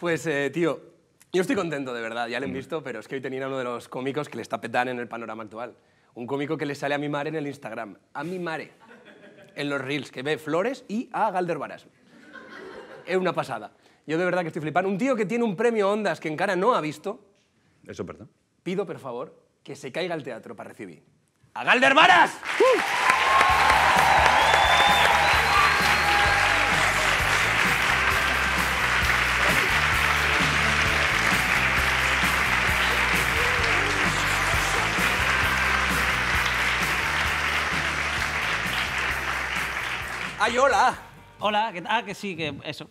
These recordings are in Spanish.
Pues, tío, yo estoy contento, de verdad, ya lo han visto, pero es que hoy tenía uno de los cómicos que le está petando en el panorama actual. Un cómico que le sale a mi mare en el Instagram. A mi mare. En los reels, que ve flores y a Galder Varas. Es una pasada. Yo de verdad que estoy flipando. Un tío que tiene un premio Ondas que encara no ha visto. Eso es verdad. Pido, por favor, que se caiga al teatro para recibir ¡a Galder Varas! ¡Ay, hola! Hola, que sí, que eso.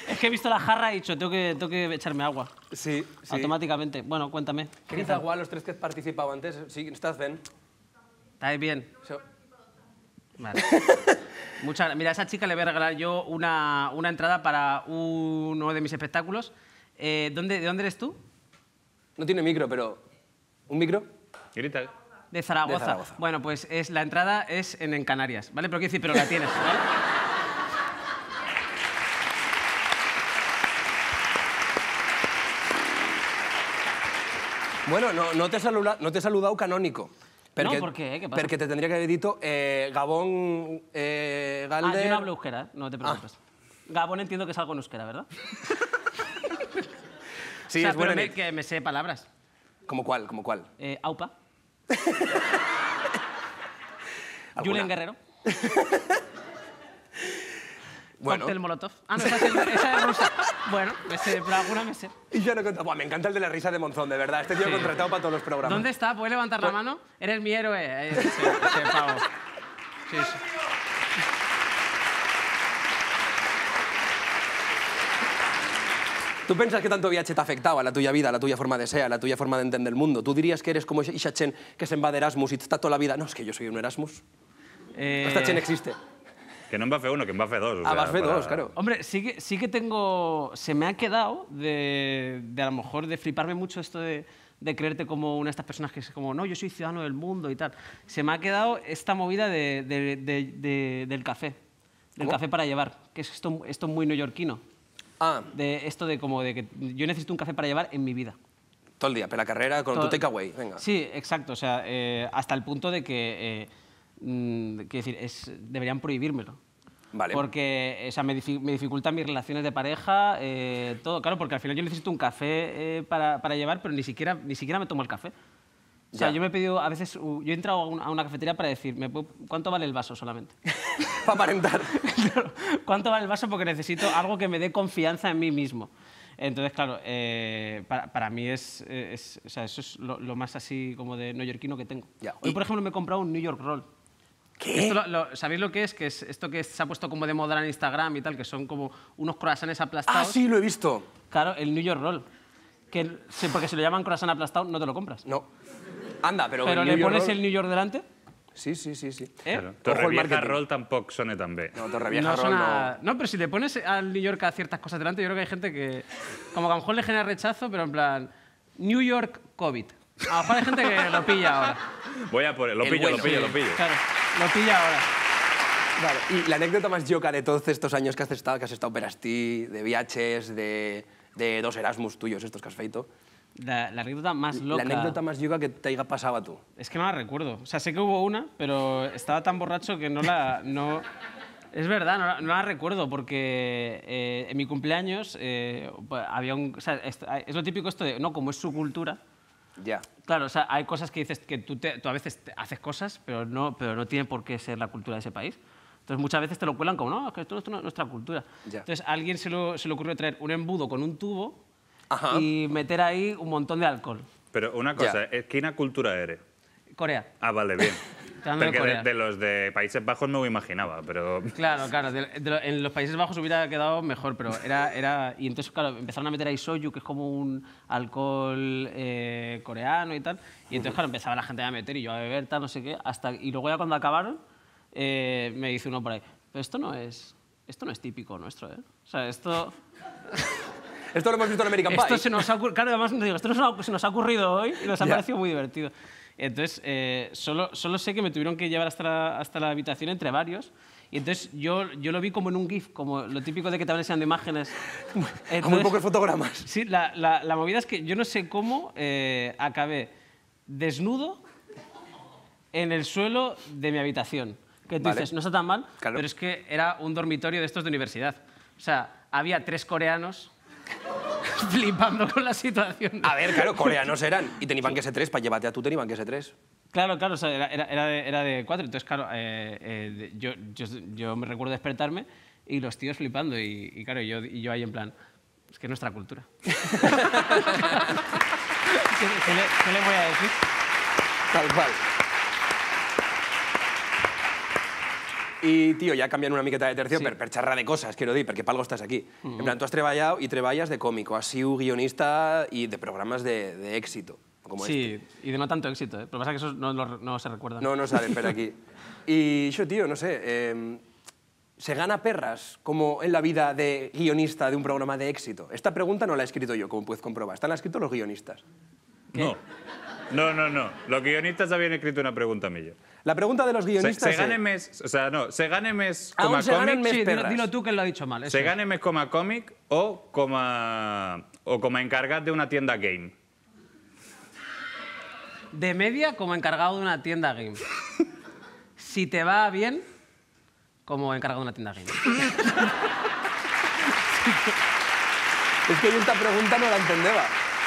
Es que he visto la jarra y he dicho, tengo que echarme agua. Sí, sí. Automáticamente. Bueno, cuéntame. ¿Queréis agua los tres que has participado antes? Sí, ¿estás bien? ¿Estáis bien? So- Vale. Mira, a esa chica le voy a regalar yo una entrada para uno de mis espectáculos. ¿De dónde eres tú? No tiene micro, pero... ¿Un micro? Grita. De Zaragoza. De Zaragoza. Bueno, pues la entrada es en Canarias, ¿vale? Pero quiero decir, pero la tienes, ¿vale? Bueno, no te he saludado canónico. No, ¿por qué? ¿Qué pasa? Perquè te tendría que haber dit Gabón, Galder... Yo no hablo euskera, no te preocupes. Gabón entiendo que es algo en euskera, ¿verdad? Sí, o sea, es buena pero nit. que me sé palabras. ¿Cómo cuál? ¿Cómo cuál? Aupa. ¿Alguna? Julen Guerrero. Bueno. Cóctel Molotov. Ah, no, esa es rusa. Bueno, me sé, pero alguna me sé. Y ya no cuenta. Buah, me encanta el de la risa de Monzón, de verdad. Este tío Sí. contratado para todos los programas. ¿Dónde está? ¿Puedes levantar la mano? Eres mi héroe. Ese pavo. Sí, sí. ¿Tú piensas que tanto viaje te ha afectado a la tuya vida, a la tuya forma de ser, a la tuya forma de entender el mundo? ¿Tú dirías que eres como esa chen que se va de Erasmus y está toda la vida? No, es que yo soy un Erasmus. Esta chen existe. Que no en Bafe 1, que en Bafe 2. A Bafe 2, claro. Hombre, sí que tengo... Se me ha quedado de a lo mejor de fliparme mucho esto de creerte como una de estas personas que es como, no, yo soy ciudadano del mundo y tal. Se me ha quedado esta movida del café. Del ¿Cómo? café para llevar, que es esto muy neoyorquino. Ah, De esto de como de que yo necesito un café para llevar en mi vida. todo el día, pero la carrera con tu takeaway, venga. Sí, exacto. O sea, hasta el punto de que, quiero decir, deberían prohibírmelo. Vale. Porque o sea, me dificultan mis relaciones de pareja, todo. Claro, porque al final yo necesito un café para llevar, pero ni siquiera me tomo el café. O sea, Ya. yo me he pedido, a veces, yo he entrado a una cafetería para decir, ¿cuánto vale el vaso solamente? Para aparentar. Claro, ¿cuánto vale el vaso? Porque necesito algo que me dé confianza en mí mismo. Entonces, claro, para mí o sea, eso es lo más así como de neoyorquino que tengo. Ya. Hoy, por ejemplo, me he comprado un New York Roll. ¿Qué? Esto ¿sabéis lo que es? Que es esto que se ha puesto como de moda en Instagram y tal, que son como unos croissants Ah, aplastados. sí, lo he visto. Claro, el New York Roll. Porque si lo llaman croissant aplastado, no te lo compras. No. Anda, pero... Pero el le New York pones Roll- el New York delante, Sí, sí, sí, sí. ¿eh? Claro. Ojo el Torrevieja marketing. Roll tampoc sona tan bé. No, Torrevieja No, Roll suena- no. no, pero si le pones al New York a ciertas cosas delante, yo creo que hay gente que... Como que a lo mejor le genera rechazo, pero en plan... New York COVID. A lo mejor hay gente que lo pilla ahora. Voy a por él. Lo El pillo, bueno. lo pillo, lo pillo. Claro, lo pilla ahora. Vale. Y la anécdota más yoca de todos estos años que has estado per Astí, de viajes, de dos Erasmus tuyos, estos que has feito. La anécdota más loca... La anécdota más yoca que te haya pasado a tú. Es que no la recuerdo. O sea, sé que hubo una, pero estaba tan borracho que no la... No... Es verdad, no la recuerdo, porque en mi cumpleaños había un... O sea, es lo típico esto de, no, como es su cultura... Ya. Claro, o sea, hay cosas que dices que tú a veces haces cosas, pero no tiene por qué ser la cultura de ese país. Entonces muchas veces te lo cuelan como, no, es que esto no es nuestra cultura. Ya. Entonces a alguien se le ocurrió traer un embudo con un tubo Ajá. y meter ahí un montón de alcohol. Pero una cosa, ¿quina cultura eres? Corea. Ah, vale, bien. Hablando de Porque Corea. de los de Países Bajos no me imaginaba, pero... Claro. En los Países Bajos hubiera quedado mejor, pero era... Y entonces, claro, empezaron a meter ahí soju, que es como un alcohol coreano y tal. Y entonces, claro, empezaba la gente a meter y yo a beber, tal, no sé qué. Y luego ya cuando acabaron, me dice uno por ahí, pero esto no es típico nuestro, ¿eh? O sea, esto Esto lo hemos visto en American Pie. se nos ha ocurrido... Claro, además, digo, esto se nos ha ocurrido hoy y nos ha Ya. parecido muy divertido. Entonces, solo sé que me tuvieron que llevar hasta la habitación entre varios Y entonces yo lo vi como en un GIF, como lo típico de que te van enseñando imágenes. Entonces, Con muy pocos fotogramas. Sí, la movida es que yo no sé cómo acabé desnudo en el suelo de mi habitación. Que tú Vale. dices, no está tan mal, Claro. pero es que era un dormitorio de estos de universidad. O sea, había 3 coreanos flipando con la situación. A ver, claro, coreanos eran. Y tenían que ser 3, para llevarte a tú tenían que ser 3. Claro, o sea, era de 4. Entonces, claro, yo me recuerdo despertarme y los tíos flipando. Y claro, yo ahí en plan, es que es nuestra cultura. ¿Qué le voy a decir? Tal cual. I, tio, ja canviant una miqueta de tercio, Sí. per xerrar de coses, quiero dir, perquè per algo estàs aquí. En plan, tu has treballat i treballes de còmico, has sido guionista y de programas de éxito, como Sí, y de no tanto éxito, ¿eh? Pero pasa que eso no se recuerda. No salen per aquí. Y yo, tío, no sé, ¿se gana perras como en la vida de guionista de un programa de éxito? Esta pregunta no la he escrito yo, como puedes comprobar. Esta la han escrito los guionistas. No. No. Los guionistas habían escrito una pregunta millor. La pregunta de los guionistas Se gane mes... O sea, no, se gane mes Aún com a se ganen còmic... mes Sí, perras. dilo tú que lo ha dicho mal. eso Se es. gane mes com a còmic o com a encargat d'una tienda game. De media como encargado de una tienda game. Si te va bien, como encargado de una tienda game. Es que yo esta pregunta no la entendeba.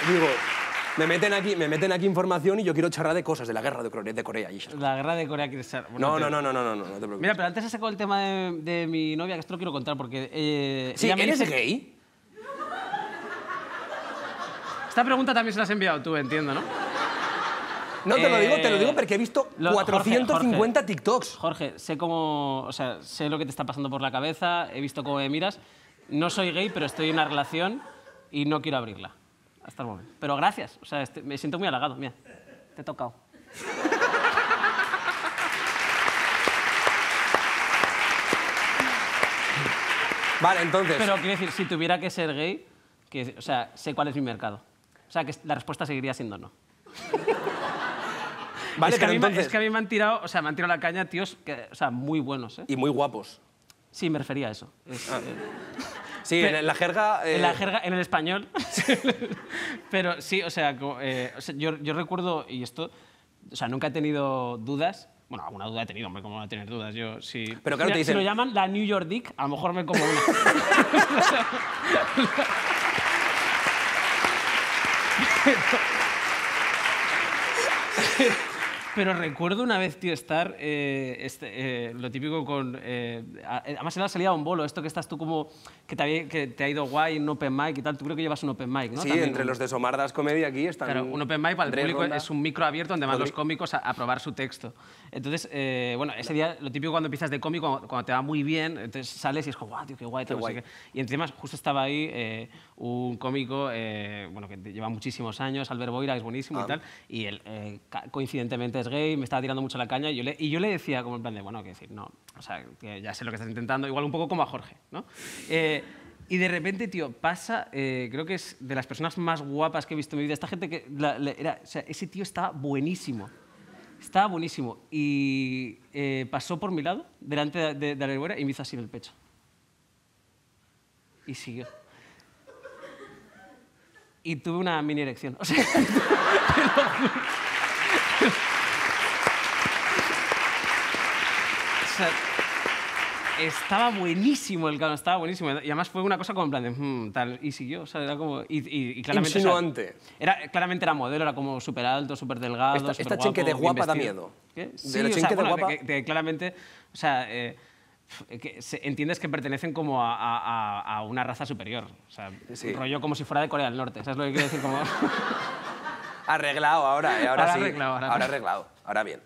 Digo, me meten aquí información y yo quiero charlar de cosas, de la guerra de Corea y esas cosas. La guerra de Corea quiere ser... bueno, No, te- no te preocupes. Mira, pero antes has sacado el tema de mi novia, que esto lo quiero contar porque... Sí, ella me ¿eres dice- gay? Esta pregunta también se la has enviado tú, entiendo, ¿no? No, te lo digo porque he visto Jorge, 450 TikToks. Jorge, sé cómo... O sea, sé lo que te está pasando por la cabeza, he visto cómo me miras. No soy gay, pero estoy en una relación y no quiero abrirla. Hasta el momento. Pero gracias. O sea, me siento muy halagado. Mira, te he tocado. Vale, entonces... Pero quiero decir, si tuviera que ser gay, o sea, sé cuál es mi mercado. O sea, que la respuesta seguiría siendo no. Vale, es, que pero entonces... es que a mí me han tirado, o sea, me han tirado la caña tíos que, o sea, muy buenos, ¿eh? Y muy guapos. Sí, me refería a eso. Sí, Pero- en la jerga... En la jerga, en el español. Pero sí, o sea, yo recuerdo, y esto, o sea, nunca he tenido dudas. Bueno, alguna duda he tenido, hombre, ¿cómo no voy a tener dudas? Yo sí. Pero claro, Mira, te dicen- Si lo llaman la New York Dick, a lo mejor me como una. Pero recuerdo una vez, tío, estar, lo típico con... además era la salida a un bolo, esto que estás tú como... Que te ha ido guay en un open mic y tal. Tú creo que llevas un open mic, ¿no? Sí, También entre los de Somardas Comedia aquí están... Claro, un open mic para el Andrés público Ronda. es un micro abierto donde van Rodri. los cómicos a probar su texto. Entonces, bueno, ese día, lo típico cuando empiezas de cómico, cuando te va muy bien, entonces sales y es como, guau, tío, qué guay, tal, no sé guay. qué. Y encima justo estaba ahí un cómico, bueno, que lleva muchísimos años, Albert Boira, que es buenísimo y tal, y él coincidentemente es gay, me estaba tirando mucho la caña, y yo le decía como en plan de, bueno, que decir, no, o sea, que ya sé lo que estás intentando, igual un poco como a Jorge, ¿no? Y de repente, tío, pasa, creo que es de las personas más guapas que he visto en mi vida. Esta gente que o sea, ese tío estaba buenísimo. Estaba buenísimo. Y pasó por mi lado, delante de la Albert, y me hizo así en el pecho. Y siguió. Y tuve una mini erección. O sea, te lo juro. O sea, estaba buenísimo el cabrón, estaba buenísimo. Y además fue una cosa como en plan de tal, y siguió, o sea, era como... Y claramente, Insinuante. O sea, claramente era modelo, era como súper alto, súper delgado, Esta superguapo, chenque de bien guapa da vestido. miedo. ¿Qué? De Sí, la o sea, chenque de bueno, guapa. que claramente, o sea, entiendes que pertenecen como a una raza superior. O sea, Sí. rollo como si fuera de Corea del Norte, ¿sabes lo que quiero decir? Como... Arreglado ahora, ahora Ahora sí. arreglado, ahora. Ahora arreglado, ahora bien.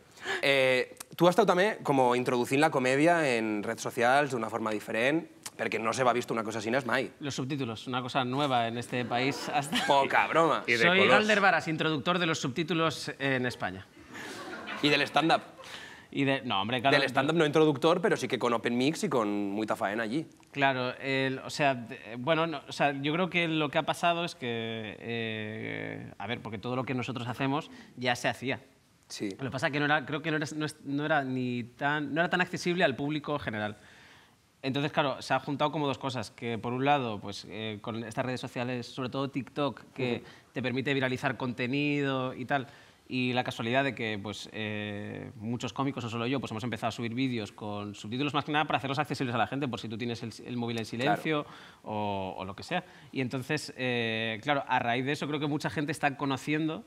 Tu has estado també com introducint la comèdia en redes socials d'una forma diferent, perquè no se va vist una cosa així mai. Los subtítulos, una cosa nueva en este país. Hasta... Poca broma. Y de Soy colors. Galder Varas, introductor de los subtítulos en España. I de l'stand-up. No, hombre, claro. Del stand-up no introductor, pero sí que con open mix y con mucha faena allí. Claro, o sea, bueno, o sea, yo creo que lo que ha pasado es que, a ver, porque todo lo que nosotros hacemos ya se hacía. Sí. Lo que pasa es que creo que no era tan accesible al público general. Entonces, claro, se han juntado como dos cosas, que por un lado, pues con estas redes sociales, sobre todo TikTok, que te permite viralizar contenido y tal, y la casualidad de que pues, muchos cómicos, no solo yo, pues hemos empezado a subir vídeos con subtítulos más que nada para hacerlos accesibles a la gente, por si tú tienes el móvil en silencio o lo que sea. Y entonces, claro, a raíz de eso creo que mucha gente está conociendo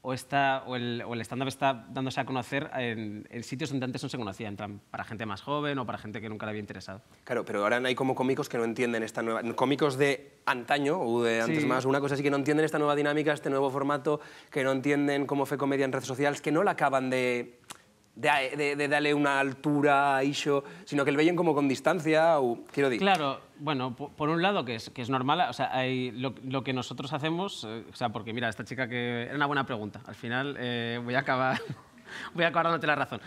o el stand-up está dándose a conocer en sitios donde antes no se conocía, en plan, para gente más joven o para gente que nunca le había interesado. Claro, pero ahora hay como cómicos que no entienden esta nueva... Cómicos de antaño o de antes más, una cosa así, que no entienden esta nueva dinámica, este nuevo formato, que no entienden cómo fue comedia en redes sociales, que no la acaban de darle una altura a Ixo, sino que el veían como con distancia, o quiero decir... Claro, bueno, por un lado, que es normal, o sea, lo que nosotros hacemos, o sea, porque mira, esta chica que... Era una buena pregunta, al final voy a acabar dándote la razón.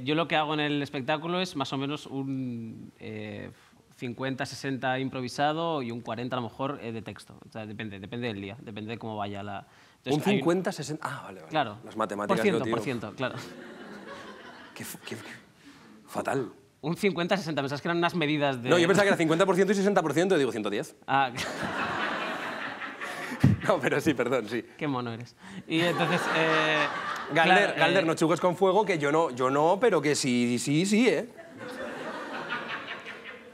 Yo lo que hago en el espectáculo es más o menos un 50-60 improvisado y un 40 a lo mejor de texto, o sea, depende del día, depende de cómo vaya la... Entonces, un 50-60... Ah, vale, vale. Claro. Las matemáticas, por ciento, claro. Qué fatal. Un 50-60, pensás que eran unas medidas de... No, yo pensaba que era 50% y 60%, y digo 110. Ah, no, pero sí, perdón, sí. qué mono eres. Y entonces... Galder, claro, Galder, no chugues con fuego, que yo no, pero que sí, ¿eh?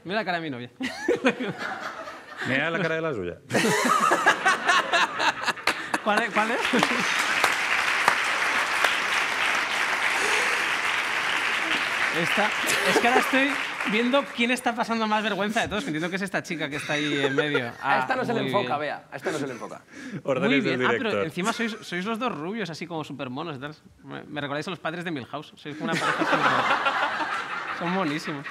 Mira la cara de mi novia. Mira la cara de la suya. ¿Cuál es? Es que ahora estoy viendo quién está pasando más vergüenza de todos. Entiendo que es esta chica que está ahí en medio. A esta no se le muy enfoca, bien. Bea. A esta no se le enfoca. Muy Órdenes bien. del Ah, director. pero encima sois los dos rubios, así como súper monos y tal. Me recordáis a los padres de Milhouse. Sois como una pareja súper... Son monísimos.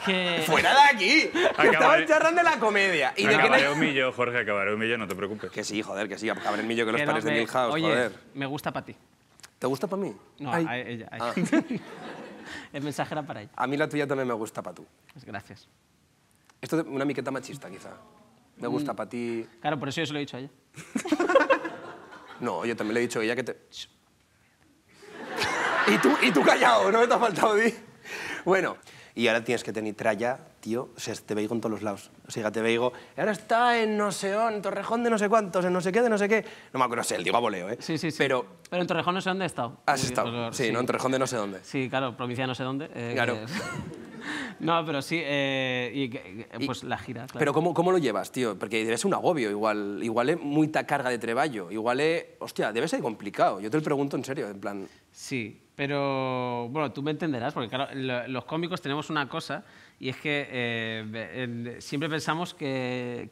Que... ¡Fuera de aquí! Que estaban charrando de la comedia. Y de que Acabaré un millón, Jorge, acabaré un millón, no te preocupes. Que sí, joder, que sí. Acabaré el millo que los que no, padres de Milhouse, oye, joder. me gusta para ti. ¿Te gusta para mí? No, Ay. a ella. Ah. El mensaje era para ella. A mí la tuya también me gusta para tú. Pues gracias. Esto es una miqueta machista, quizá. Me gusta para ti... Claro, por eso yo se lo he dicho a ella. No, yo también le he dicho a ella que te... Y tú callado, no me te ha faltado di. Bueno, y ahora tienes que tener tralla, tío. O sea, te veigo en todos los lados. O sea, te veigo... Ahora está en no sé dónde, en Torrejón de no sé cuántos, en no sé qué, de no sé qué. No me acuerdo, no sé, digo a voleo, ¿eh? Sí. Pero... Pero en Torrejón no sé dónde he estado. ¿Has Muy- estado? Sí, ¿no? En Torrejón de no sé dónde. Sí, claro, provincia de no sé dónde. Claro. No, pero sí, pues la gira, claro. Pero ¿cómo lo llevas, tío? Porque debe ser un agobio, igual es mucha carga de treballo, igual es... Hostia, debe ser complicado. Yo te lo pregunto en serio, en plan... Sí, pero bueno, tú me entenderás, porque claro, los cómicos tenemos una cosa, y es que siempre pensamos que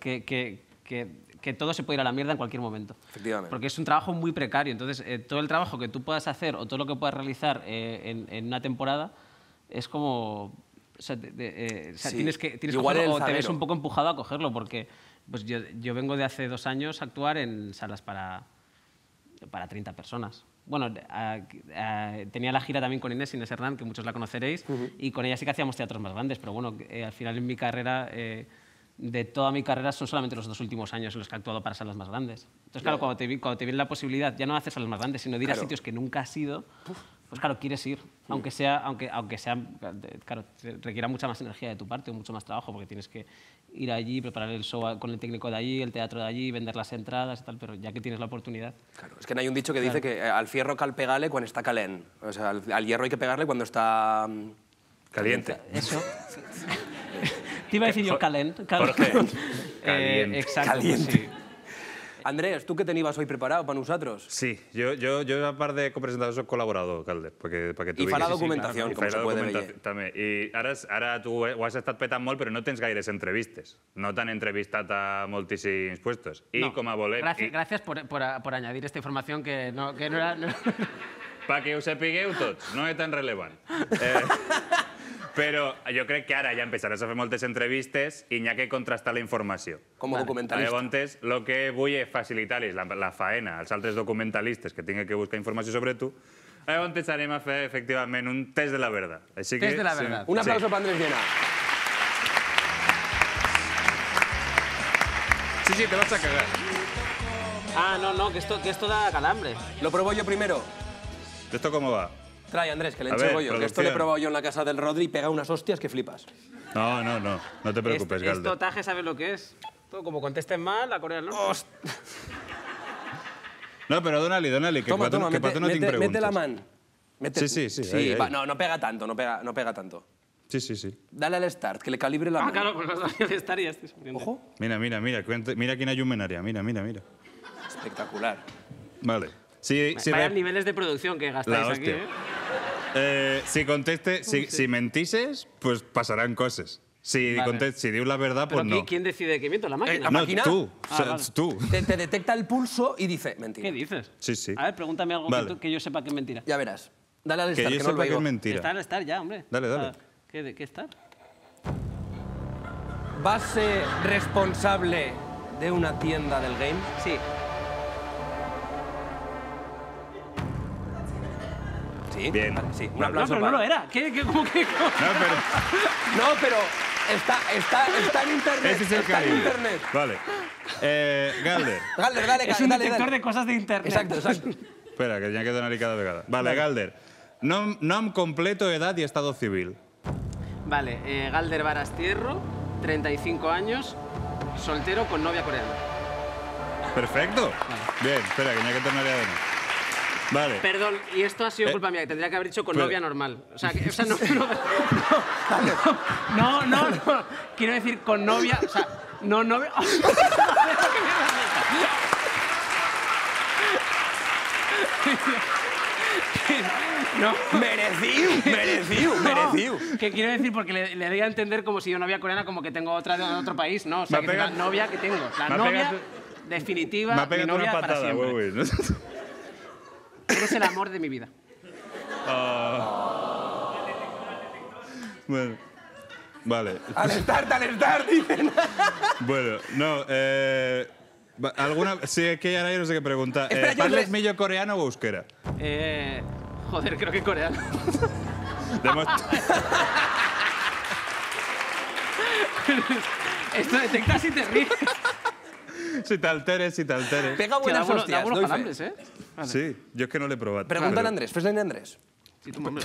todo se puede ir a la mierda en cualquier momento. Efectivamente. Porque es un trabajo muy precario. Entonces, todo el trabajo que tú puedas hacer o todo lo que puedas realizar en una temporada es como... O sea, Sí. tienes que Igual cogerlo, el o te ves zaguero. un poco empujado a cogerlo, porque pues yo vengo de hace 2 años a actuar en salas para 30 personas. Bueno, tenía la gira también con Inés Hernán, que muchos la conoceréis, y con ella sí que hacíamos teatros más grandes, pero bueno, al final en mi carrera, de toda mi carrera, son solamente los 2 últimos años en los que he actuado para salas más grandes. Entonces, claro, cuando te viene la posibilidad, ya no de hacer salas más grandes, sino de ir a Claro. sitios que nunca has ido, pues claro, quieres ir, aunque sea, claro, requiera mucha más energía de tu parte, o mucho más trabajo, porque tienes que ir allí, preparar el show con el técnico de allí, el teatro de allí, vender las entradas y tal, pero ya que tienes la oportunidad... Claro, es que hay un dicho que dice que al fierro cal pegarle cuando está calent. O sea, al hierro hay que pegarle cuando está... Caliente. Eso. Te iba a decir yo calent. Jorge, caliente. Exacto, Caliente. pues sí. Andrés, ¿tú qué tenías hoy preparado para nosotros? Sí, yo a part de copresentador soy colaborador, Calder, perquè tu I fa la vegis. documentació, I com fa se la puede documentació, veure. també. I ara tu ho has estat petant molt, però no tens gaires entrevistes. No t'han entrevistat a moltíssims puestos. I No, com a voler... Gracias por añadir esta información que no era... no- Perquè ho sapigueu tots, no és tan relevant. Però jo crec que ara ja empezaràs a fer moltes entrevistes i n'hi ha que contrastar la informació. Com a documentalista. Llavors, el que vull és facilitar-los la faena als altres documentalistes que tinguin que buscar informació sobre tu. Llavors anem a fer, efectivament, un test de la verdad. Així que, Test de la verdad. Un aplauso para Andrés Llena. Sí, sí, te vas a cagar. Ah, no, que esto da calambre. ¿Lo pruebo yo primero? ¿Esto cómo va? Trae, Andrés, que le A enchego ver, yo. Que esto lo he producción. probado yo en la casa del Rodri y pega unas hostias que flipas. No te preocupes, Galder. Esto, Taje, ¿sabes lo que es? Todo, como contesten mal, la Corea del Norte. No, pero dona-li, que Toma, no tinc preguntes. mete la mano. Sí, ahí. Va, no pega tanto, no pega tanto. Sí. Dale al start, que le calibre la mano. Claro, pues los daños de estar y ya estoy sufriendo. Ojo. Mira quina llumenaria, mira. Espectacular. Vale. Si Vaya niveles de producción que gastáis La aquí, hostia. Si mentises, pues pasarán cosas. Si dius la verdad, pues ¿Pero no. quién decide que miento? ¿La máquina? ¿La No, máquina? tú. Vale. Tú. Te detecta el pulso y dice mentira. ¿Qué dices? Sí. A ver, pregúntame algo Vale. que yo sepa que es mentira. Ya verás. Dale al Que start, yo que no lo sepa que es oigo. mentira. Estar ya, hombre. Dale. ¿Qué estar? ¿Base responsable de una tienda del game? Sí. Sí. Bien. Vale, sí. Un Vale. aplauso No, pero para... no lo era. ¿Cómo que? No, No, pero está en internet. ese es el está en calibre. internet. Vale. Galder. Galder, dale, Es un dale, detector dale. de cosas de internet. Exacto. Espera, que ya que donar-li cada vegada. Vale, Galder. Nom completo, edad y estado civil. Vale, Galder Barastierro, 35 años, soltero con novia coreana. Perfecto. Bien, espera, que ya que donar-li a donar. Vale. Perdón, y esto ha sido culpa mía, que tendría que haber dicho con pero- novia normal. O sea, no. Quiero decir con novia, o sea, no novia. No. Merecido. ¿Qué quiero decir? Porque le doy a entender como si yo novia coreana, como que tengo otra de otro país, ¿no? O sea, Me que ha la pegado- novia que tengo. La me ha novia pegado- definitiva, Me ha mi pegado novia una para patada, siempre. güey. Eres el amor de mi vida. Bueno. Vale. Al start, dicen. Bueno, no, alguna... Sí, es que ara jo no sé què preguntar. Espera, jo Parles res- millor coreano o euskera? Joder, creo que coreano. Esto detecta si te ríes. Si t'alteres. Pega buenas Da hostias, buenos doy fe. calambres, ¿eh? Vale. Sí, jo és que no l'he provat. Pregúntale a Andrés, fes-li a Andrés. Sí, tu hombre,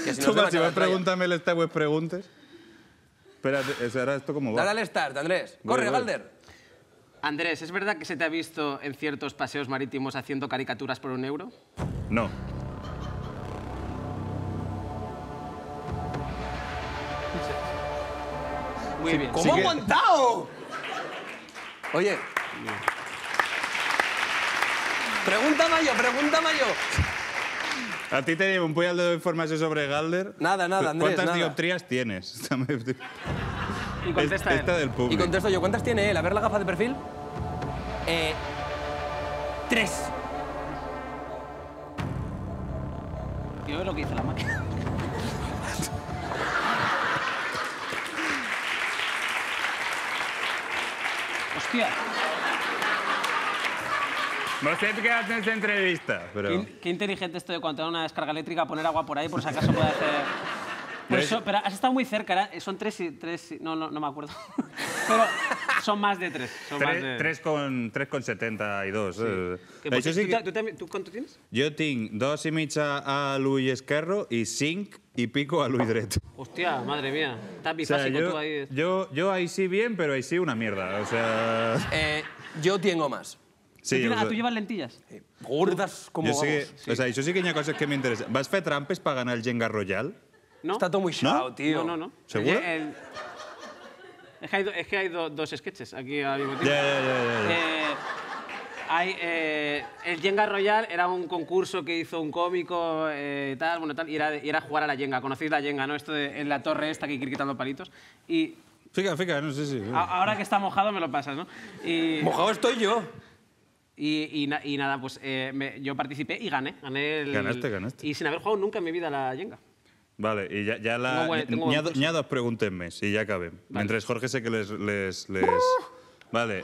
Que si no Tu se va a si quedar vas pregúntame les teues preguntes. Espérate, ara esto cómo va. Dale al start, Andrés. Corre, voy. Galder. Andrés, ¿es verdad que se te ha visto en ciertos paseos marítimos haciendo caricaturas por €1? No. Muy bien. ¿Cómo ha aguantado? Oye. Pregúntame yo. A ti tenim un puñal de informació sobre Galder. Nada, Andrés, ¿Cuántas nada. dioptrías tienes? Y contesta él. Esta del Y público. contesto yo, ¿cuántas tiene él? A ver la gafa de perfil. 3. Yo veo lo que dice la máquina. Hostia, No sé qué haces en esta entrevista, pero... qué inteligente esto de cuando te da una descarga eléctrica poner agua por ahí por si acaso puede hacer... Por eso, pero has estado muy cerca, son tres no me acuerdo. Pero son más de 3. Son más de... 3,72. Que, por Això cierto, sí que... ¿tú cuánto tienes? Jo tinc 2,5 a l'ull esquerro i 5 y pico a l'ull dret. Hostia, madre mía. Estás O sea, bifásico tú ahí. yo ahí sí bien, pero ahí sí una mierda. O sea... Yo tengo más. Sí, ¿Tú llevas lentillas? Gordas como jo sí que, vamos. o sea, això sí que hi ha coses que m'interessen. Vas fer trampes per ganar el Jenga Royal? ¿No? Está todo muy chao, tío. No. ¿Seguro? Es que hay dos sketches aquí al mismo tiempo. Ja. El Jenga Royal era un concurso que hizo un cómico y tal, y era jugar a la Jenga. ¿Conocéis la Jenga, no? Esto en la torre esta que hay que ir quitando palitos. Y Fica, no sé si... ahora que está mojado me lo pasas, ¿no? Y, Mojado estoy yo. y nada, pues yo participé y gané. Ganaste. Y sin haber jugado nunca en mi vida a la Jenga. Vale, i ja la... Tengo buen N'hi ha dos preguntes més i ja acabem. Mentre Jorge sé que les... Vale,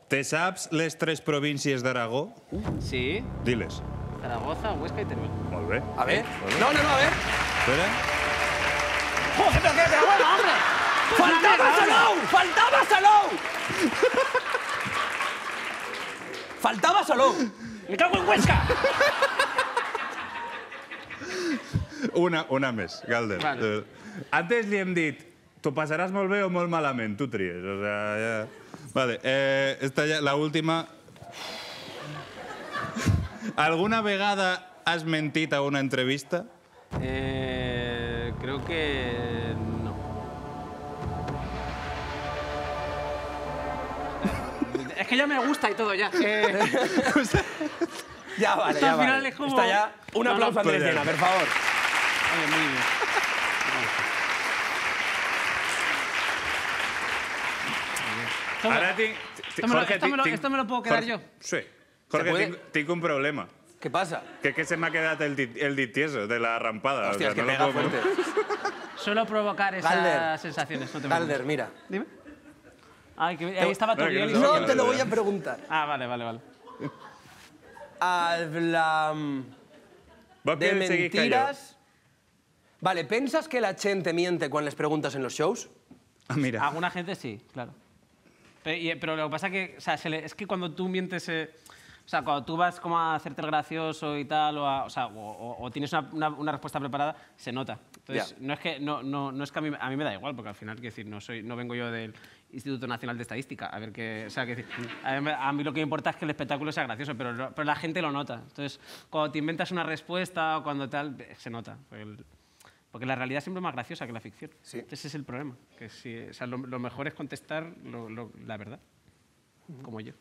te saps les 3 províncies d'Aragó? Sí, Diles. Zaragoza, Huesca y Teruel. Molt bé. A ver. No, a ver. Espera. ¡Joder, pero qué bueno, hombre! ¡Faltaba Salou! ¡Me cago en Huesca! Una més, Galder. Vale. Antes li hem dit, t'ho passaràs molt bé o molt malament, tu tries. O sea, ja... Vale, esta ja, la última. ¿Alguna vegada has mentit a una entrevista? Creo que no. Es que ya me gusta y todo ya. Ya vale, Esto ya al final vale. es como- Está ya. Un No, aplauso a no, Andrés pues ya. Llena, por favor. Oye, muy bien. Toma. Ara tinc... Esto me lo puedo quedar yo. Sí. ¿Se Jorge, puede? tinc un problema. ¿Qué pasa? Que es que se me ha quedado el dit tieso de la rampada. Hostia, o es sea, que no pega lo puedo- fuerte. Suelo provocar esas Galder. sensaciones. No te Galder, preocupes. mira. Dime. Ay, que ahí estaba tu No, que guión y no no No sabía. te lo voy a preguntar. Ah, vale, vale, vale. Habla Vos de quieres seguir callado? mentiras. Vale, ¿pensas que la gente miente cuando les preguntas en los shows? Ah, mira. Alguna gente sí, claro. Pero lo que pasa que, o sea, es que cuando tú mientes, o sea, cuando tú vas como a hacerte el gracioso y tal, o tienes una respuesta preparada, se nota. Entonces, Ya. no es que, no es que a mí me da igual, porque al final, quiero decir, no vengo yo del Instituto Nacional de Estadística, a ver qué, o sea, quiero decir, a mí lo que me importa es que el espectáculo sea gracioso, pero la gente lo nota. Entonces, cuando te inventas una respuesta o cuando tal, se nota. Porque la realidad siempre es más graciosa que la ficción. Sí. Ese es el problema. Que o sea, lo mejor es contestar la verdad, como yo.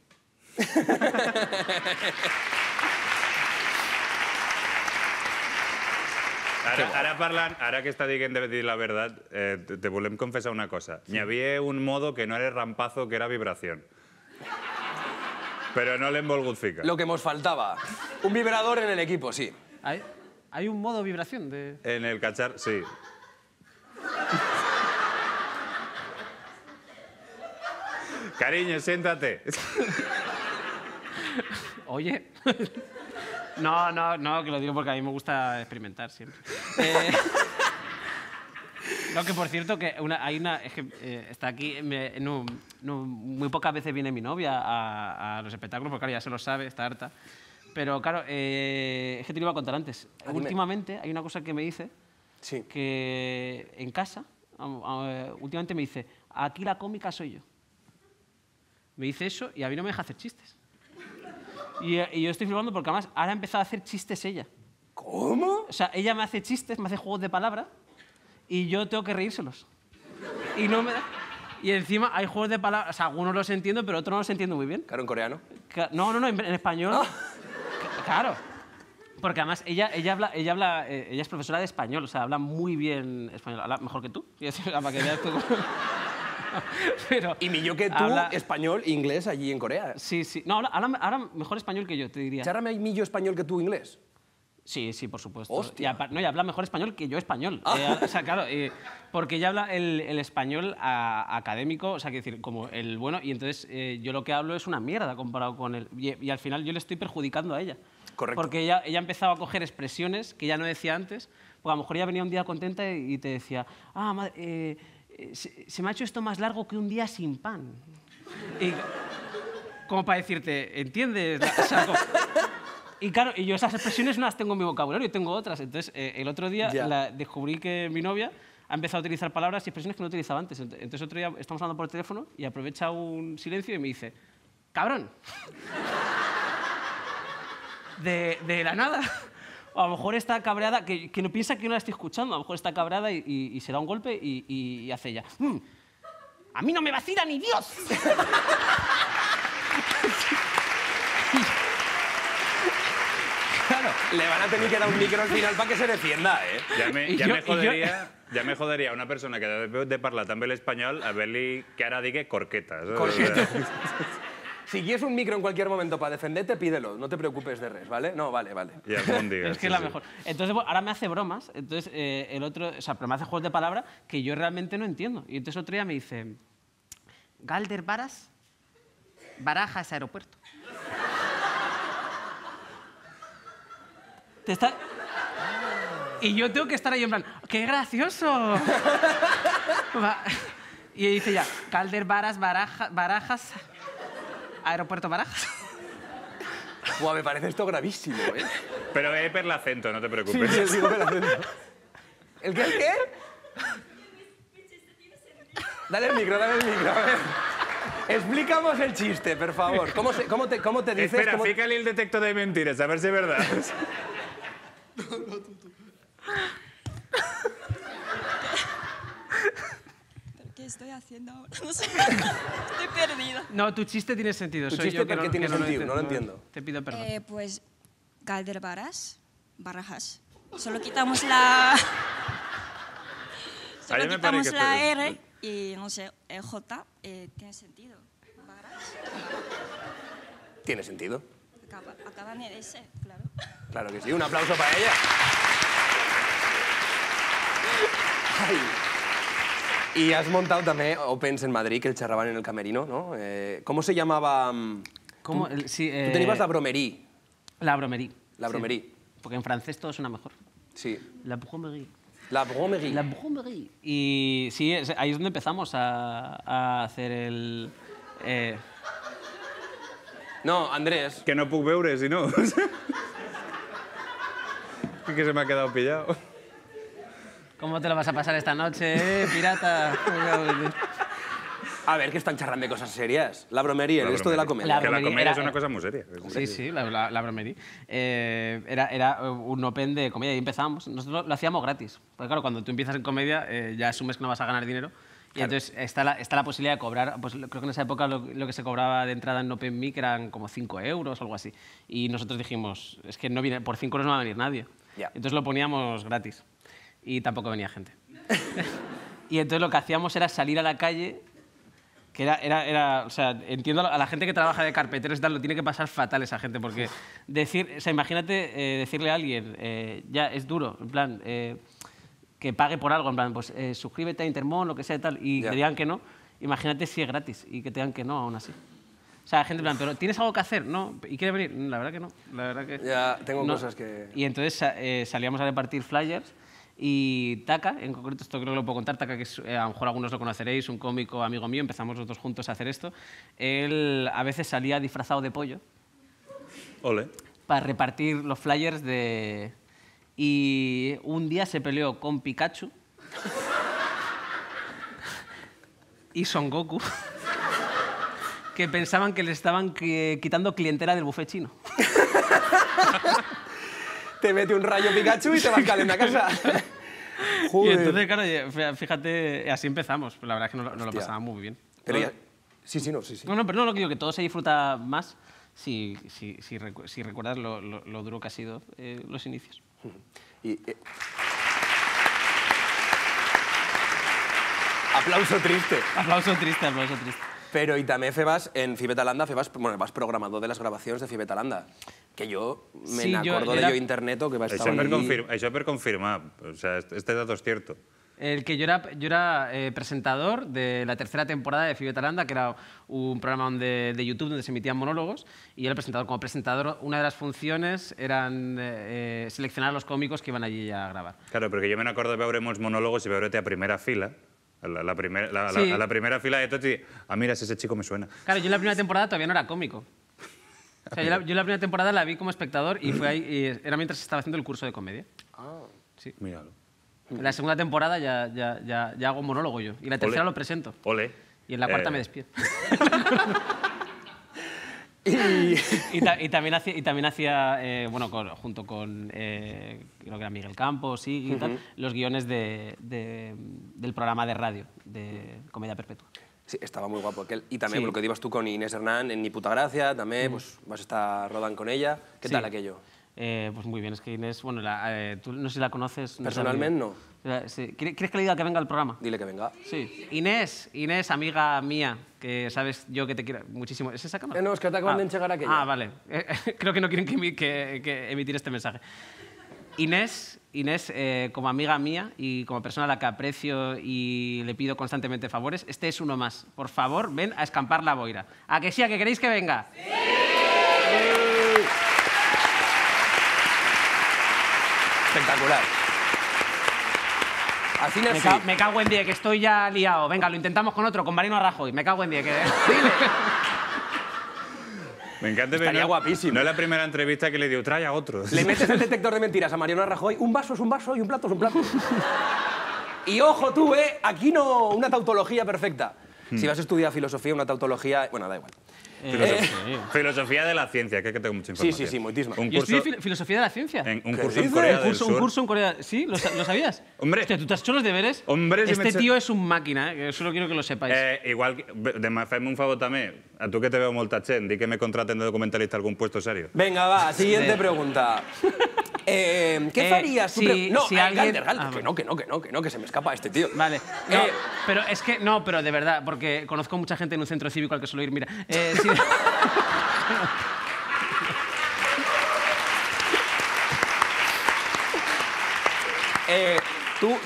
Ara que està dient de dir la veritat, te volem confessar una cosa. N'hi havia un modo que no era rampazo, que era vibració. Però no l'hem volgut ficar. Lo que nos faltaba. Un vibrador en el equipo, sí. Hay un modo vibración de... En el cachar, sí. Cariño, siéntate. Oye. No, que lo digo porque a mí me gusta experimentar siempre. No, que por cierto, que es que está aquí, muy pocas veces viene mi novia a los espectáculos, porque claro, ya se lo sabe, está harta. Pero claro, es que te lo iba a contar antes. Dime. Últimamente hay una cosa que me dice, Sí. que en casa, últimamente me dice, aquí la cómica soy yo. Me dice eso y a mí no me deja hacer chistes. Y yo estoy flipando porque además ahora ha empezado a hacer chistes ella. ¿Cómo? O sea, ella me hace chistes, me hace juegos de palabras y yo tengo que reírselos. Y no me da... Y encima hay juegos de palabras, o sea, algunos los entiendo, pero otros no los entiendo muy bien. Claro, en coreano. No, en español. Claro. Porque además ella es profesora de español, o sea, habla muy bien español. Habla mejor que tú. Para que veas tú cómo... Pero Y millón que tú, habla- español, inglés allí en Corea. Sí. No, habla mejor español que yo, te diría. Chárrame millo español que tú inglés. Sí, por supuesto. Hostia. Y habla mejor español que yo español. O sea, claro, porque ella habla el español académico, o sea, quiero decir, como el bueno, y entonces yo lo que hablo es una mierda comparado con él. Y al final yo le estoy perjudicando a ella. Correcto. Porque ella ha empezado a coger expresiones que ya no decía antes, porque a lo mejor ella venía un día contenta y te decía, se me ha hecho esto más largo que un día sin pan. Y como para decirte, ¿entiendes? O sea, y claro, y yo esas expresiones no las tengo en mi vocabulario, tengo otras. Entonces, el otro día Ya. descubrí que mi novia ha empezado a utilizar palabras y expresiones que no utilizaba antes. Entonces, otro día estamos hablando por teléfono y aprovecha un silencio y me dice, ¡cabrón! De la nada. O a lo mejor está cabreada, que no piensa que yo no la estoy escuchando, a lo mejor está cabreada y se da un golpe y hace ella, ¡a mí no me vacila ni Dios! Claro. Le van a tener que dar un micro al final para que se defienda, ¿eh? Ja me joderia una persona que de parlar també l'espanyol a veure-li que ara digui corquetas. Corqueta. Si quieres un micro en cualquier momento para defenderte, pídelo. No te preocupes de res, ¿vale? No, vale. I algun dia. Es que es la mejor. Entonces, bueno, ahora me hace bromas, entonces el otro, o sea, pero me hace juegos de palabra que yo realmente no entiendo. Y entonces otro día me dice, Galder Varas, Barajas Aeropuerto. Y yo tengo que estar ahí en plan, ¡qué gracioso! Y dice ya, Calder Varas, Barajas, Aeropuerto Barajas. Buah, me parece esto gravísimo, ¿eh? Pero per el acento, no te Sí, preocupes. sí, digo el acento. ¿El qué, el qué? Dale el micro, a ver. Explícamos el chiste, por favor. ¿Cómo te dices? Espera, fíjale el detector de mentiras, a ver si es verdad. ¿Qué estoy haciendo ahora? No sé. Estoy perdida. No, tu chiste tiene sentido. ¿Tu Soy chiste yo que por qué tiene que sentido? No lo entiendo. Te pido perdón. Pues Calderbaras, barajas. Solo quitamos la... Solo Ahí me quitamos parece que la esto- R y, no sé, el J tiene sentido. Varas. Tiene sentido. Acaba en S, claro. Claro que sí, un aplauso para ella. Ay. Y has montado también Opens en Madrid, que el charraban en el camerino, ¿no? ¿Cómo se llamaba? ¿Cómo? Sí, Tú tenías la bromerie. La bromerie. La sí. bromerie. Porque en francés todo suena mejor. Sí. La bromerie. La bromerie. La bromerie. Y sí, ahí es donde empezamos a hacer el... No, Andrés. Que no puc veure, si no. Que se me ha quedado pillado. ¿Cómo te lo vas a pasar esta noche, pirata? A ver, que están charrando de cosas serias. La bromerie, La esto de la bromería. comedia. La Que la bromería comedia era- es una cosa muy seria. Sí, la bromerie. Era un open de comedia y empezamos. Nosotros lo hacíamos gratis. Porque claro, cuando tú empiezas en comedia ya asumes que no vas a ganar dinero. Y entonces está la posibilidad de cobrar, pues creo que en esa época lo que se cobraba de entrada en Open Mic eran como 5 euros o algo así. Y nosotros dijimos, es que no viene, por 5 euros no va a venir nadie. Ya. Entonces lo poníamos gratis. Y tampoco venía gente. Y entonces lo que hacíamos era salir a la calle, que o sea, entiendo a la gente que trabaja de carpeteros y tal, lo tiene que pasar fatal esa gente, porque o sea, imagínate decirle a alguien, ya es duro, en plan, que pague por algo, en plan, pues suscríbete a Intermon, lo que sea y tal, y Ya. le digan que no, imagínate si es gratis y que te digan que no aún así. O sea, la gente en plan, ¿pero tienes algo que hacer? ¿No? ¿Y quiere venir? La verdad que no. La verdad que Ya, tengo no. cosas que... Y entonces salíamos a repartir flyers y Taka, en concreto, esto creo que lo puedo contar, Taka, que es, a lo mejor algunos lo conoceréis, un cómico amigo mío, empezamos los dos juntos a hacer esto. Él a veces salía disfrazado de pollo Ole. para repartir los flyers de... Y un día se peleó con Pikachu y Son Goku, que pensaban que le estaban quitando clientela del buffet chino. Te mete un rayo Pikachu y te vas caliente a casa. Y Joder. entonces, claro, fíjate, así empezamos. La verdad es que nos lo Hostia. pasábamos muy bien. Pero ya... Sí, sí, no, sí, sí. No, pero no, lo que digo, que todo se disfruta más si recuerdas lo duro que ha sido los inicios. Y, aplauso triste. Aplauso triste, aplauso triste. Però i també febas, en Fibetalanda, vas programador de les gravacions de Fibetalanda, que jo me Sí, n'acordo yo era- de yo interneto que va estar Això per confirmar. O sea, este dato es cierto. El que yo era presentador de la tercera temporada de Fibetalanda, que era un programa de YouTube donde se emitían monólogos, y yo era el presentador. Como presentador, una de las funciones eran seleccionar a los cómicos que iban allí a grabar. Claro, perquè jo me n'acordo de veure molts monòlogos i veure-te a primera fila, a Sí. la primera fila de tots i dir, ah, mira, ese chico me suena. Claro, yo en la primera temporada todavía no era cómico. O sea, yo la primera temporada la vi como espectador y fue ahí, y era mientras estaba haciendo el curso de comedia. Sí. Míralo. En la segunda temporada ya hago monólogo yo. Y la tercera Ole. lo presento. Ole. Y en la cuarta me despido. I... Y también hacía bueno, junto con creo que era Miguel Campos y tal, los guiones del programa de radio de Comedia Perpetua. Sí, estava molt guapo aquel. I també Sí. el que dius tu con Inés Hernán en Ni puta gracia, també pues, vas estar rodant con ella. Què Sí. tal aquello? Pues muy bien, es que Inés, bueno, tú no sé si la conoces. Personalmente no. Sí. ¿Quieres que le diga que venga al programa? Dile que venga. Sí. Inés, amiga mía, que sabes yo que te quiero muchísimo. ¿Es esa cámara? No, es que te acaban de enchegar aquella. Ah, vale. Creo que no quieren que emitir este mensaje. Inés, como amiga mía y como persona a la que aprecio y le pido constantemente favores, este es uno más. Por favor, ven a escampar la boira. ¿A que sí? ¿A que queréis que venga? ¡Sí! Espectacular. Así nací. Me cago en 10, que estoy ya liado. Venga, lo intentamos con otro, con Marino Rajoy. Me cago en 10. Que... Me encanta. Estaría guapísimo. No es la primera entrevista que le dio, trae a otro. Le metes el detector de mentiras a Mariano Rajoy, un vaso es un vaso y un plato es un plato. Y ojo tú, aquí no, una tautología perfecta. Si vas a estudiar filosofía, una tautología... Bueno, da igual. Filosofía de la ciencia, que tengo mucha información. Sí, muchísima. Un Yo curso, estudié filosofía de la ciencia. un ¿Qué curso en dices? Corea del Sur. Un curso en Corea. ¿Sí? ¿Lo sabías? Hombre. Hostia, ¿tú te has hecho los deberes? Hombre, si me Este he hecho- tío es un máquina, que solo quiero que lo sepáis. Igual, fem un favor també. A tu que te veo molta gent, di que me contraten de documentalista a algún puesto serio. Venga, va, siguiente pregunta. ¿Qué farías? si alguien- Que no, que se me escapa este tío. Vale. No, pero es que... No, pero de verdad, porque conozco mucha gente en un centro cívico al que suelo ir. Mira, sí,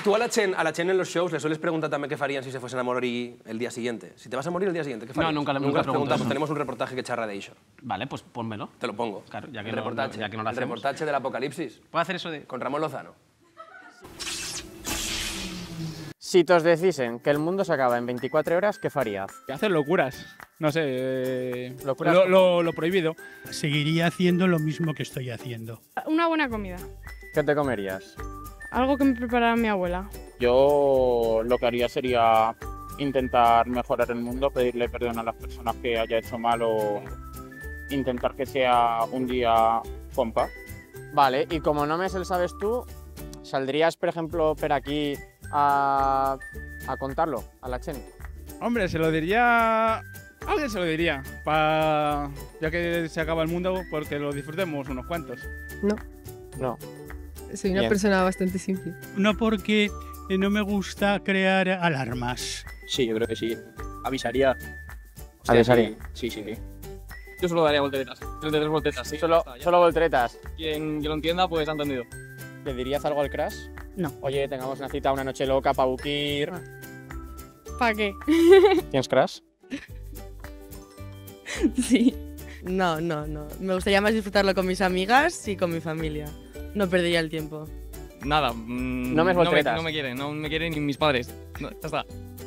Tú a la Chen en los shows le sueles preguntar también qué farían si se fuesen a morir el día siguiente. Si te vas a morir el día siguiente, ¿qué farías? nunca le has pregunto preguntado. eso. Pues tenemos un reportaje que charra de eso. Vale, pues pónmelo. Te lo pongo. Claro, ya que el no- reportaje, ya que no lo el hacemos. reportaje del apocalipsis ¿Puedo hacer eso de...? con Ramón Lozano. Si te os decisen que el mundo se acaba en 24 horas, ¿qué farías? Hacer locuras. No sé. ¿Locuras? Lo prohibido. Seguiría haciendo lo mismo que estoy haciendo. Una buena comida. ¿Qué te comerías? Algo que me preparara mi abuela. Yo lo que haría sería intentar mejorar el mundo, pedirle perdón a las personas que haya hecho mal o intentar que sea un día con paz. Vale, y como no me se lo sabes tú, ¿saldrías, por ejemplo, por aquí a contarlo a la Chen? Hombre, se lo diría. Alguien se lo diría. Ya que se acaba el mundo, porque lo disfrutemos unos cuantos. No. Soy una Bien. persona bastante simple. No porque no me gusta crear alarmas. Sí, yo creo que sí. Avisaría. Avisaría. Sí. Yo solo daría volteretas. 33 volteretas, sí. Solo volteretas. Quien lo entienda, pues ha entendido. ¿Le dirías algo al Crash? No. Oye, tengamos una cita, una noche loca para Bukir. ¿Para qué? ¿Tienes Crash? Sí. No. Me gustaría más disfrutarlo con mis amigas y con mi familia. No perdería el tiempo. Nada. No me volteretas. No me quieren ni mis padres. No, ya está.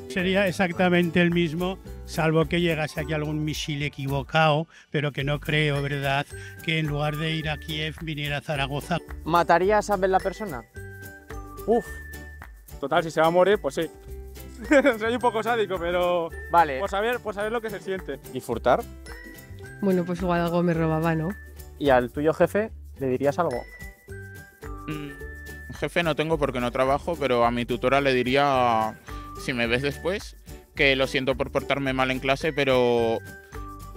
Sería exactamente el mismo, salvo que llegase aquí algún misil equivocado, pero que no creo, ¿verdad?, que en lugar de ir a Kiev viniera a Zaragoza. ¿Matarías a ver la persona? Uf. Total, si se va a morir, pues sí. Soy un poco sádico, pero. Vale. Por saber lo que se siente. ¿Y furtar? Bueno, pues igual algo me robaba, ¿no? ¿Y al tuyo jefe le dirías algo? Jefe no tengo porque no trabajo, pero a mi tutora le diría, si me ves después, que lo siento por portarme mal en clase, pero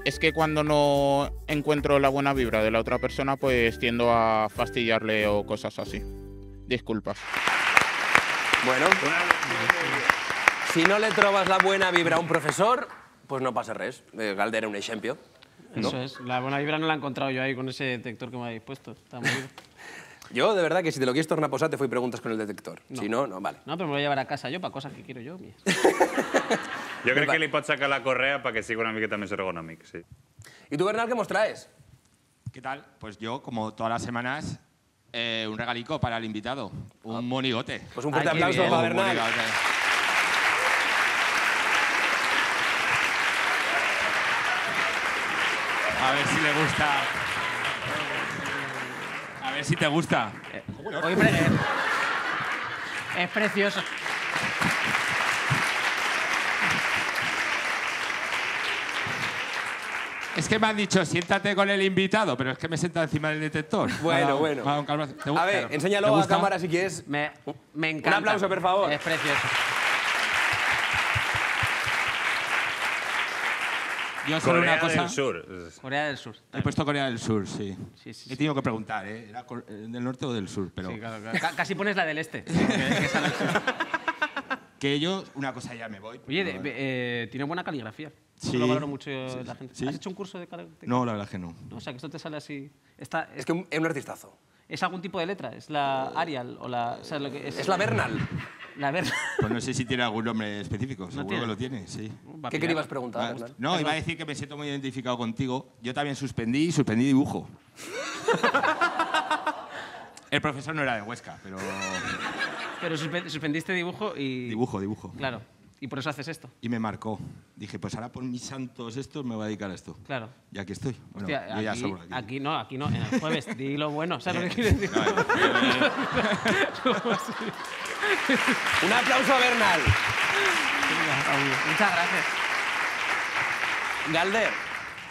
es que cuando no encuentro la buena vibra de la otra persona, pues tiendo a fastidiarle o cosas así. Disculpas. Bueno, si no le trovas la buena vibra a un profesor, pues no pasa res. Galder era un ejemplo. Eso es. La buena vibra no la he encontrado yo ahí con ese detector que me habéis puesto. Está muy bien. Yo, de verdad, que si te lo quieres tornar posar, te fui preguntas con el detector. No. Si no, no, vale. No, pero me voy a llevar a casa yo para cosas que quiero yo. Mía. Jo crec que li pots sacar la correa perquè sigui una miqueta més ergonòmic, sí. ¿Y tú, Bernal, qué nos traes? ¿Qué tal? Pues yo, como todas las semanas, un regalico para el invitado. Un monigote. Pues un fuerte Ay, qué aplauso bien. para Un Bernal. monigote. A ver si le gusta. A ver si te gusta. Oye, es precioso. Es que me han dicho, siéntate con el invitado, pero es que me he sentado encima del detector. Bueno. Me ha dado un calvazo. A ver, ¿Te enséñalo a gusta? cámara si quieres. Me encanta. Un aplauso, por favor. Es precioso. Yo solo Corea una cosa. del Sur. Corea del Sur. He puesto Corea del Sur, sí. Sí. He tenido que preguntar, ¿eh? ¿Era del norte o del sur? Pero Sí, claro. Casi pones la del este. que es al sur. que yo, una cosa ya me voy. Oye, tiene buena caligrafía. Sí. Eso lo valoro mucho la gente. Sí. ¿Has hecho un curso de caligrafía? No, la verdad es que no. No, o sea, que esto te sale así. Es que es un artistazo. ¿Es algún tipo de letra? ¿Es la Arial o la...? ¿Sabes lo que es? Es la Bernal. La Bernal. Pues no sé si tiene algún nombre específico, seguro tiene. que lo tiene, sí. ¿Qué querías preguntar, Bernal? No, iba a decir que me siento muy identificado contigo. Yo también suspendí dibujo. El profesor no era de Huesca, pero... Pero suspendiste dibujo y... Dibujo. Claro. Y por eso haces esto. Y me marcó. Dije, pues ahora por mis santos estos me voy a dedicar a esto. Claro. Y aquí estoy. Bueno, Hostia, yo ya aquí, sobro aquí. aquí no, en el jueves. Di lo bueno, ¿sabes lo que quieres decir? Un aplauso a Bernal. Muchas gracias. Galder,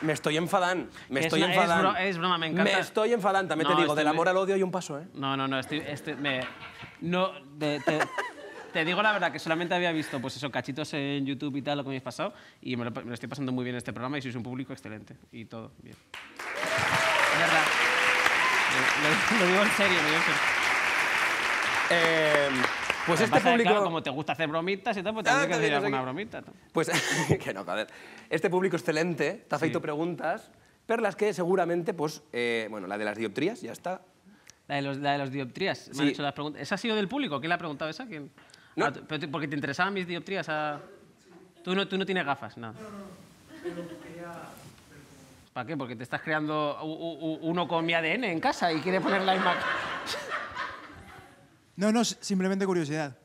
me estoy enfadant. Me estoy enfadant. Es broma, me encanta. Me estoy enfadant. También te digo, del amor al odio hay un paso, ¿eh? No, te digo la verdad, que solamente había visto pues eso, cachitos en YouTube y tal, lo que me habéis pasado, y me lo estoy pasando muy bien en este programa y sois un público excelente. Y todo bien. Es verdad. Lo digo en serio, Pues Lo este que pasa es que, público... claro, como te gusta hacer bromitas y tal, pues tendré que decir alguna bromita. ¿No? Pues, que no, joder. Este público excelente te ha feito preguntas per las que seguramente, pues, bueno, la de las dioptrías, ya está. La de los dioptrías. Me han hecho las preguntas. ¿Esa ha sido del público? ¿Quién le ha preguntado esa? ¿Quién? No. Ah, porque te interesaban mis dioptrías. Tú no tienes gafas, nada. ¿Para qué? Porque te estás creando uno con mi ADN en casa y quiere poner la imagen. No, simplemente curiosidad.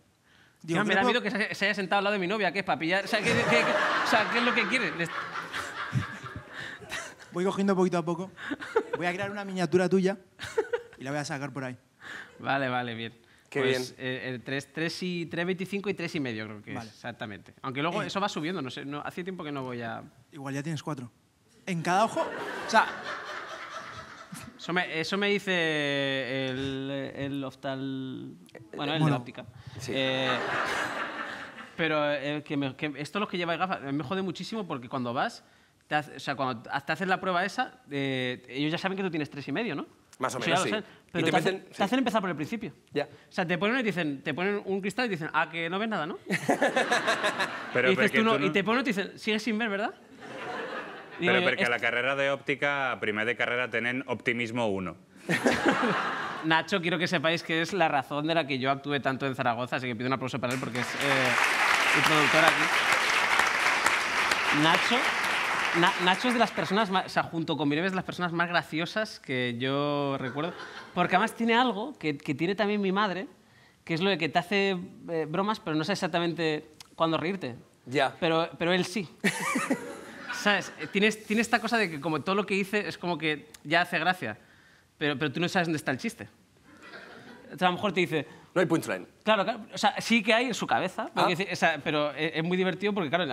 Digo, no, me da miedo que se haya sentado al lado de mi novia, que es para pillar... O sea, ¿qué es lo que quiere? Voy cogiendo poquito a poco. Voy a crear una miniatura tuya y la voy a sacar por ahí. Vale, bien. Qué pues, bien. 3,25 y 3,5 creo que vale. es, exactamente. Aunque luego eso va subiendo, no sé, hace tiempo que no voy a... Igual ya tienes 4. ¿En cada ojo? O sea... Eso me dice el oftal... Bueno, el de la óptica. Sí. Pero que esto los que lleváis gafas me jode muchísimo porque cuando vas, cuando te hacen la prueba esa, ellos ya saben que tú tienes 3,5, ¿no? Más o Eso menos, ya sí. lo saben, pero te hacen empezar por el principio. Ya. O sea, te ponen un cristal y te dicen, que no ves nada, ¿no? Pero y, dices, tú no... y te ponen y te dicen, sigues sin ver, ¿verdad? Però perquè a la carrera d'òptica, primer de carrera tenen optimismo 1. Nacho, quiero que sepáis que es la razón de la que yo actúe tanto en Zaragoza, así que pido un aplauso para él porque es el productor aquí. Nacho es de las personas, o sea, junto con mi novia es de las personas más graciosas que yo recuerdo, porque además tiene algo que tiene también mi madre, que es lo de que te hace bromas, pero no sé exactamente cuándo reírte. Ya. Pero él sí. ¿Sabes? Tiene esta cosa de que como todo lo que dice es como que ya hace gracia, pero tú no sabes dónde está el chiste. O sea, a lo mejor te dice... No hay punchline. Claro, o sea, sí que hay en su cabeza, pero es muy divertido porque, claro,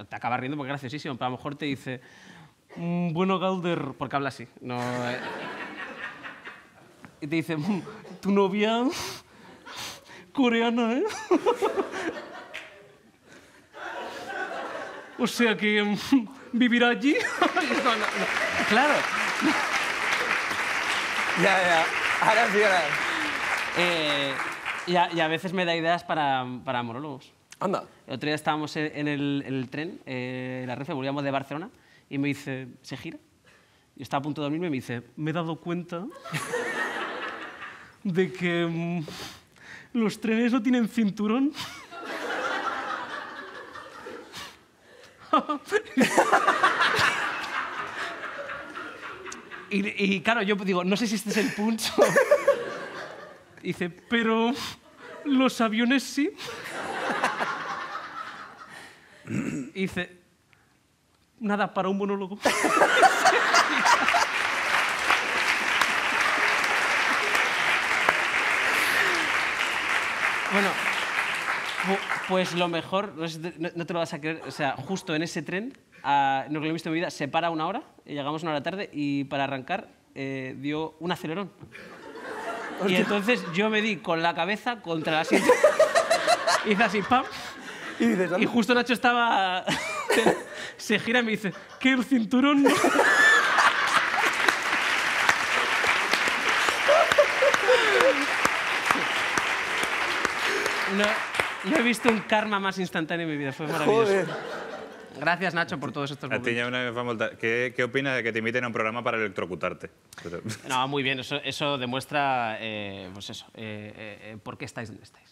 te acabas riendo porque es graciosísimo, pero a lo mejor te dice, bueno, Galder, porque habla así. No, y te dice, tu novia coreana, ¿eh? O sea que vivirá allí. No. Claro. Ya. Ahora sí, ahora. Y a veces me da ideas para monólogos. Anda. El otro día estábamos en el tren, en la Renfe, volvíamos de Barcelona, y me dice, ¿se gira? Yo estaba a punto de dormirme y me dice, me he dado cuenta de que los trenes no tienen cinturón. y claro, yo digo, no sé si este es el punto. Dice, pero los aviones sí. Y dice, nada, para un monólogo. Bueno, pues lo mejor, no te lo vas a creer, o sea, justo en ese tren, no lo he visto en mi vida, se para 1 hora, llegamos 1 hora tarde y para arrancar dio un acelerón. Y entonces yo me di con la cabeza contra el asiento. Hice así, ¡pam! Y justo Nacho estaba... se gira y me dice, ¿qué el cinturón no? No he visto un karma más instantáneo en mi vida, fue maravilloso. Joder. Gracias, Nacho, por todos estos A momentos. ti ya una vez fa molta... ¿Qué opinas de que te inviten a un programa para electrocutarte? No, muy bien, eso demuestra, pues eso, por qué estáis donde estáis.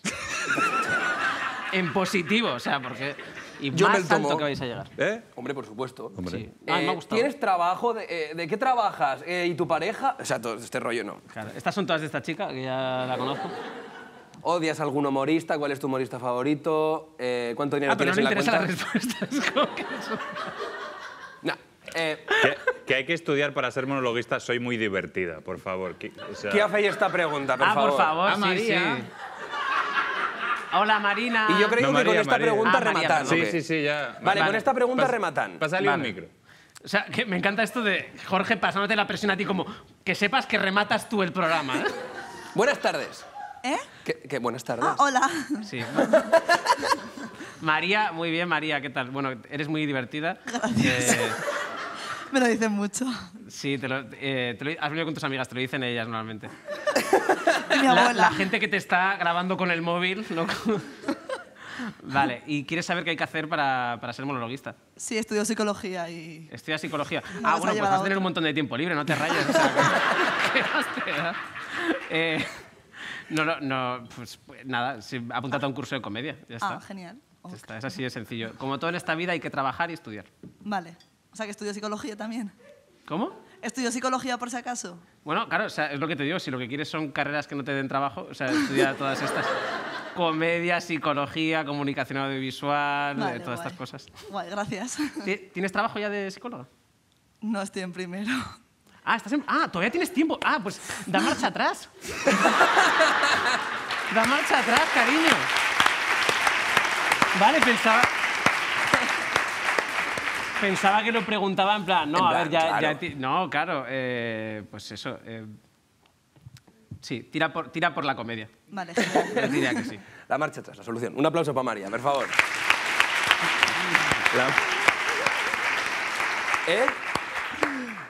En positivo, o sea, porque... Y Yo más me tomo. alto que vais a llegar. Hombre, por supuesto. Hombre. Sí. Me ha gustado. ¿Tienes trabajo? ¿De qué trabajas? ¿Y tu pareja? O sea, todo este rollo no. Claro. Estas son todas de esta chica, que ya la conozco. ¿Odias a algún humorista? ¿Cuál es tu humorista favorito? ¿Cuánto dinero pero tienes no en le la cuenta? interesan las respuestas. como que eso. No. Que hay que estudiar para ser monologuista. Soy muy divertida, por favor. O sea... ¿Qué hace esta pregunta, por favor? Por favor, sí, María. sí. Hola, Marina. Y yo creo que María, con esta María. pregunta María, rematan. perdón. ¿o qué? Sí, ya. Vale, con esta pregunta rematan. Pásale Vale. un micro. O sea, que me encanta esto de Jorge pasándote la presión a ti como que sepas que rematas tú el programa, ¿eh? Buenas tardes. ¿Eh? ¿Qué buenas tardes? Ah, hola. Sí. María, muy bien, María, ¿qué tal? Bueno, eres muy divertida. Gracias. Me lo dicen mucho. Sí, has venido con tus amigas, te lo dicen ellas normalmente. Mi abuela. La gente que te está grabando con el móvil, ¿no? Vale, ¿y quieres saber qué hay que hacer para ser monologuista? Sí, estudio psicología y... Estudias psicología. No vas a Bueno, pues llevar vas a a tener otro. un montón de tiempo libre, no te rayes. O sea, ¿qué más te da? No, pues nada, sí, apúntate a un curso de comedia, ya está. Genial. Ya está, es así de sencillo. Como todo en esta vida hay que trabajar y estudiar. Vale. O sea, que estudio psicología también. ¿Cómo? ¿Estudio psicología por si acaso? Bueno, claro, o sea, es lo que te digo, si lo que quieres son carreras que no te den trabajo, o sea, estudia todas estas. Comedia, psicología, comunicación audiovisual, Vale, todas guay. estas cosas. Guay, gracias. ¿Tienes trabajo ya de psicóloga? No estoy en primero. Todavía tienes tiempo. Pues da marcha atrás. Da marcha atrás, cariño. Vale, pensaba que lo preguntaba en plan, no, En a plan, ver, ya... claro. No, claro, pues eso. Sí, tira por la comedia. Vale, Yo genial. diría que sí. La marcha atrás, la solución. Un aplauso para María, por favor.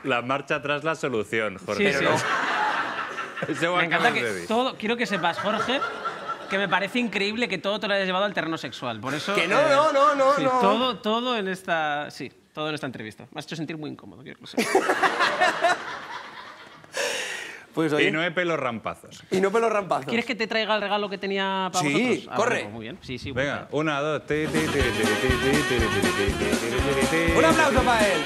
La marcha atrás, la solución, Jorge. Sí, sí. Ese Me encanta acabas de que decir. todo... Quiero que sepas, Jorge, que me parece increíble que todo te lo hayas llevado al terreno sexual. Por eso... Que no. Sí, todo en esta... Sí, todo en esta entrevista. Me has hecho sentir muy incómodo, quiero que lo sepas. Pues oye, Y no he pelos rampazos. y no pelos rampazos. ¿Quieres que te traiga el regalo que tenía para Sí, vosotros? corre. Bueno, pues muy bien. Sí. Venga, pues, 1, 2, Un aplauso para él.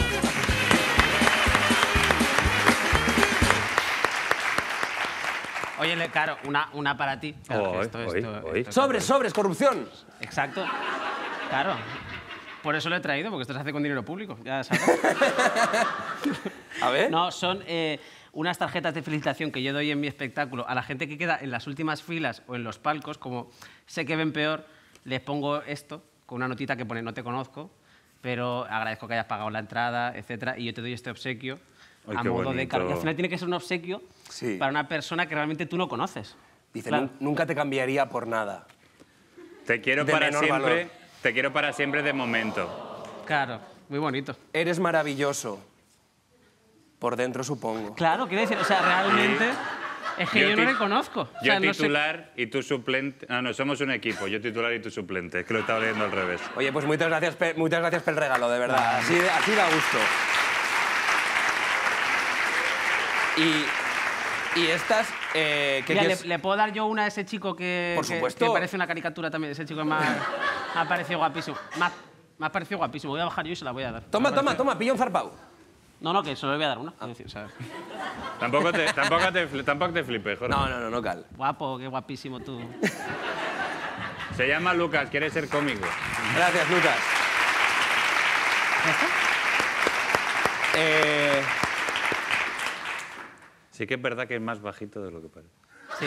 Oye, claro, una para ti. Claro, que esto- Sobres, corrupción. Exacto. Claro. Por eso lo he traído, porque esto se hace con dinero público. Ya sabes. A ver. No, son unas tarjetas de felicitación que yo doy en mi espectáculo a la gente que queda en las últimas filas o en los palcos. Como sé que ven peor, les pongo esto con una notita que pone no te conozco, pero agradezco que hayas pagado la entrada, etcétera, y yo te doy este obsequio Ay, a qué modo de bonito. cargo. Y al final tiene que ser un obsequio Sí. para una persona que realmente tú no conoces. Dice, Claro. nunca te cambiaría por nada. Te quiero De para menor siempre. valor. Te quiero para siempre de momento. Claro, muy bonito. Eres maravilloso. Por dentro, supongo. Claro, quiero decir, o sea, realmente es que yo no ti- le conozco. O Yo sea, no sé- titular y tú suplente. No, somos un equipo. Yo titular y tú suplente. Es que lo estaba leyendo al revés. Oye, pues muchas gracias por el regalo, de verdad. Así da gusto. Y estas... ¿qué Mira, quieres? ¿le puedo dar yo una a ese chico Por supuesto. que parece una caricatura también? Ese chico me ha parecido guapísimo. Me ha parecido guapísimo. Voy a bajar yo y se la voy a dar. Toma, pilla un zarpao. No, que solo le voy a dar una. Es decir, o sea, Tampoco te flipes, Jorge. No, cal. guapo, qué guapísimo tú. Se llama Lucas, quiere ser cómico. Gracias, Lucas. Sí que es verdad que es más bajito de lo que parece. Sí.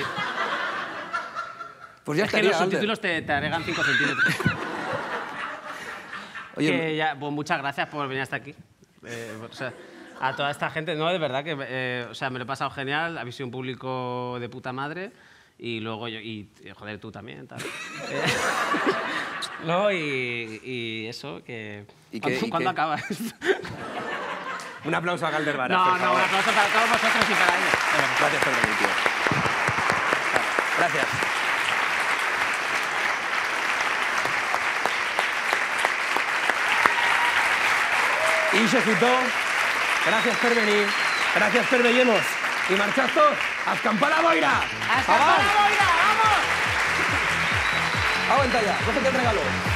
Pues ya Es que estaría, los Ander. subtítulos te agregan 5 centímetros. Oye, Que ya, pues muchas gracias por venir hasta aquí. O sea, a toda esta gente, no, de verdad que o sea, me lo he pasado genial, habéis sido un público de puta madre y luego yo, y joder, tú también, tal. No, y eso, que... ¿Cuándo acaba esto? un aplauso a Caldervara. No, por un favor. aplauso para todos vosotros y para ellos. De verdad. Gracias por venir, tío. Gracias. I s'exitó. Gràcies per venir. Gràcies per veient-nos. I marxats tots. A escampar la boira! ¡A escampar la boira! ¡Vamos! Aguanta ya. Coge el regalo.